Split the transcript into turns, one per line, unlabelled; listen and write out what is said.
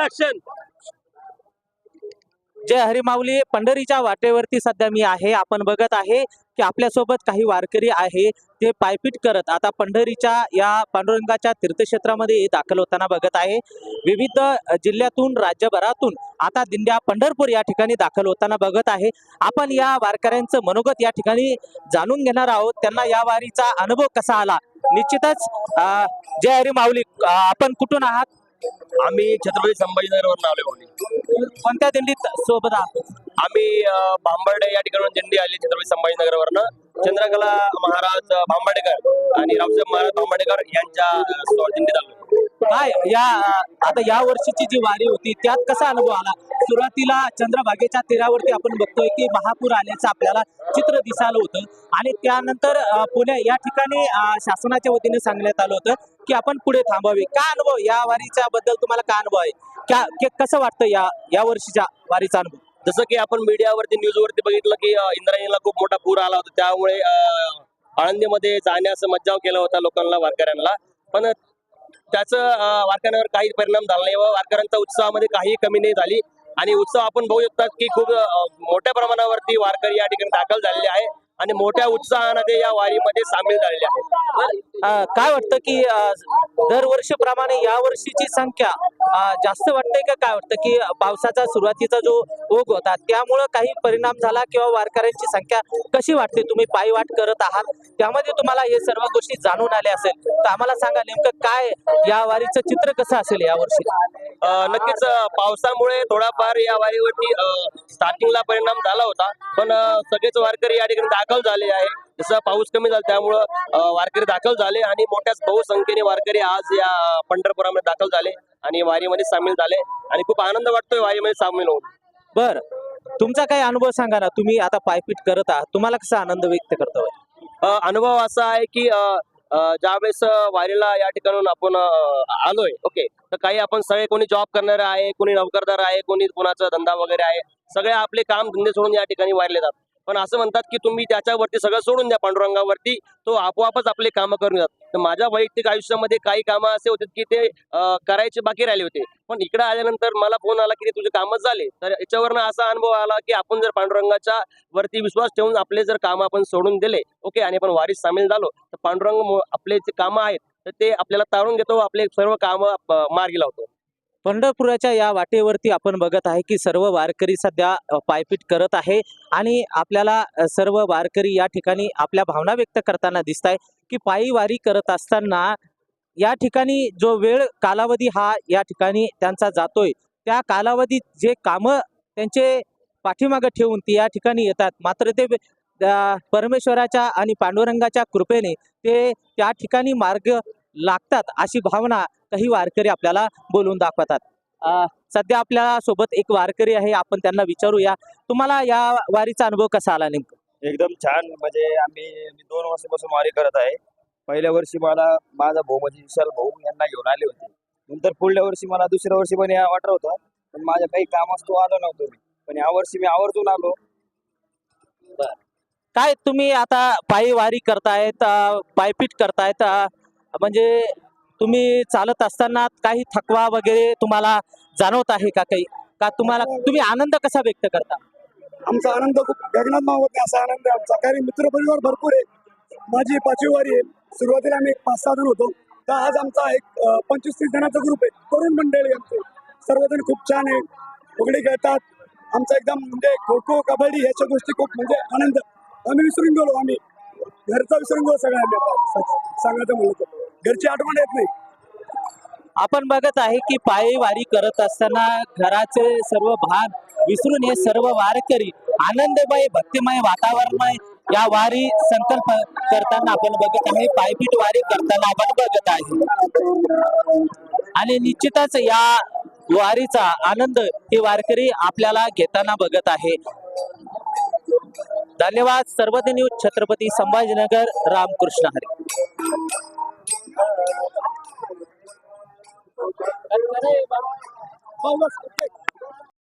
Action.
जय हरी माऊली. पंढरीच्या वाटेवरती सध्या मी आहे. आपण बघत आहे की आपल्यासोबत काही वारकरी आहे, ते पायपीट करत आता पंढरीच्या या पांडुरंगाच्या तीर्थक्षेत्रामध्ये दाखल होताना बघत आहे. विविध जिल्ह्यातून राज्यभरातून आता दिंड्या पंढरपूर या ठिकाणी दाखल होताना बघत आहे. आपण या वारकऱ्यांचं मनोगत या ठिकाणी जाणून घेणार आहोत. त्यांना या वारीचा अनुभव कसा आला. निश्चितच जय हरी माऊली. आपण कुठून आहात?
आम्ही छत्रपती संभाजीनगरवरून आलोय माऊली.
कोणत्या दिंडीत सोबत आहात?
आम्ही भांबर्डे या ठिकाणून दिंडी आली छत्रपती संभाजीनगरवरनं. चंद्रकला महाराज भांबर्डेकर आणि रावसाहेब महाराज भांबर्डेकर यांच्या दिंडीत आलो.
काय या आता या वर्षीची जी वारी होती त्यात कसा अनुभव आला? सुरुवातीला चंद्रभागेच्या तीरावरती आपण बघतोय की महापूर आल्याचं आपल्याला चित्र दिसायला होतं आणि त्यानंतर पुणे या ठिकाणी शासनाच्या वतीने सांगण्यात आलं होतं की आपण पुढे थांबावे. काय अनुभव या वारीच्या बद्दल तुम्हाला काय अनुभव आहे? कसं वाटतं या वर्षीच्या वारीचा अनुभव?
जसं की आपण मीडियावरती न्यूजवरती बघितलं की इंद्रायणीला खूप मोठा पूर आला होता, त्यामुळे आळंदीमध्ये जाण्यास मज्जाव केला होता लोकांना, वारकऱ्यांना. पण त्याचं वारकऱ्यांवर काही परिणाम झाला नाही व वारकऱ्यांच्या उत्साहामध्ये काही कमी नाही झाली. आणि उत्सव आपण बघू शकतात की खूप मोठ्या प्रमाणावरती वारकरी या ठिकाणी दाखल झालेले आहे आणि मोठ्या उत्साहाने ते या वारीमध्ये सामील झालेले आहेत.
काय वाटतं की दरवर्षीप्रमाणे या वर्षीची संख्या जास्त वाटते का? काय वाटतं की पावसाचा सुरुवातीचा जो ओघ होता त्यामुळं काही परिणाम झाला किंवा वारकऱ्यांची संख्या कशी वाटते? तुम्ही पायवाट करत आहात, त्यामध्ये तुम्हाला हे सर्व गोष्टी जाणून आल्या असेल, तर आम्हाला सांगा नेमकं काय या वारीचं चित्र कसं असेल या वर्षी?
नक्कीच पावसामुळे थोडाफार या वारीवरती स्टार्टिंगला परिणाम झाला होता, पण सगळेच वारकरी या ठिकाणी दाखल झाले आहे. जसं पाऊस कमी झाला त्यामुळं वारकरी दाखल झाले आणि मोठ्याच बहुसंख्येने वारकरी आज या पंढरपुरामध्ये दाखल झाले आणि वारीमध्ये सामील झाले आणि खूप आनंद वाटतोय वारीमध्ये सामील होऊन.
बर, तुमचा काही अनुभव सांगा ना. तुम्ही आता पायपीट करत आहात, तुम्हाला कसा आनंद व्यक्त करतो?
अनुभव असा आहे की ज्यावेळेस वारीला या ठिकाणून आपण आलोय, ओके, तर काही आपण सगळे कोणी जॉब करणारे आहे, कोणी नोकरदार आहे, कोणी कोणाचा धंदा वगैरे आहे, सगळे आपले काम धंदे सोडून या ठिकाणी वारीले जातात. पण असं म्हणतात की तुम्ही त्याच्यावरती सगळं सोडून द्या, पांडुरंगावरती तो आपोआपच आपले कामं करून जातात. तर माझ्या वैयक्तिक आयुष्यामध्ये काही कामं असे होते की ते करायचे बाकी राहिले होते, पण इकडे आल्यानंतर मला फोन आला की तुझे कामच झाले. तर याच्यावरनं असा अनुभव आला की आपण जर पांडुरंगाच्या वरती विश्वास ठेवून आपले जर काम आपण सोडून दिले, ओके, आणि आपण वारीत सामील झालो, तर पांडुरंग आपले जे कामं आहेत तर ते आपल्याला तारून घेतो, आपले सर्व कामं मार्गी लावतो.
पंढरपुराच्या या वाटेवरती आपण बघत आहे की सर्व वारकरी सध्या पायपीट करत आहे आणि आपल्याला सर्व वारकरी या ठिकाणी आपल्या भावना व्यक्त करताना दिसत आहे की पायी वारी करत असताना या ठिकाणी जो वेळ कालावधी हा या ठिकाणी त्यांचा जातोय, त्या कालावधीत जे कामं त्यांचे पाठीमागं ठेवून ते या ठिकाणी येतात, मात्र ते परमेश्वराच्या आणि पांडुरंगाच्या कृपेने ते त्या ठिकाणी मार्ग लागतात अशी भावना काही वारकरी आपल्याला बोलून दाखवतात. सध्या आपल्या सोबत एक वारकरी आहे, आपण त्यांना विचारूया, तुम्हाला या वारीचा अनुभव कसा आला नेमका?
एकदम छान. म्हणजे मी 2 वर्षापासून वारी करत आहे. पहिल्या वर्षी मला माझा भाऊ म्हणजे विशाल भाऊ यांना घेऊन आले होते. नंतर पुढल्या वर्षी मला दुसऱ्या वर्षी पण या वाटत होता, पण माझ्या काही कामास्तव आलो नव्हतो मी. पण या वर्षी मी आवर्जून आलो.
काय तुम्ही आता पायी वारी करतायत, पायपीट करतायत, म्हणजे तुम्ही चालत असताना काही थकवा वगैरे तुम्हाला जाणवत आहे का? काही का तुम्ही आनंद कसा व्यक्त करता?
आमचा आनंद खूप गगनात मावत असा आनंद आहे आमचा. कारण मित्रपरिवार भरपूर आहे. माझी 5वी वारी आहे. सुरुवातीला आम्ही 5-6 जण होतो, तर आज आमचा एक 25-30 जणांचा ग्रुप आहे. तरुण मंडळी आमचे सर्वजण खूप छान आहे, फुगडी खेळतात. आमचा एकदम म्हणजे खो खो, कबड्डी ह्याच्या गोष्टी खूप म्हणजे आनंद आम्ही विसरून गेलो. आम्ही घरचा विसरून गेलो सगळ्यांना. सांगायचं म्हणलं तर घरची आठवण येत नाही.
आपण बघत आहे की पायी वारी करत असताना घराचे सर्व भाग विसरून हे सर्व वारकरी आनंदमय भक्तिमय वातावरणमय या वारी संकल्प करताना आपण बघत आहे, पायपीट वारी करताना आपण बघत आहे आणि निश्चितच या वारीचा आनंद हे वारकरी आपल्याला घेताना बघत आहे. धन्यवाद. सर्वोदय न्यूज, छत्रपती संभाजीनगर. रामकृष्ण हरी.
बस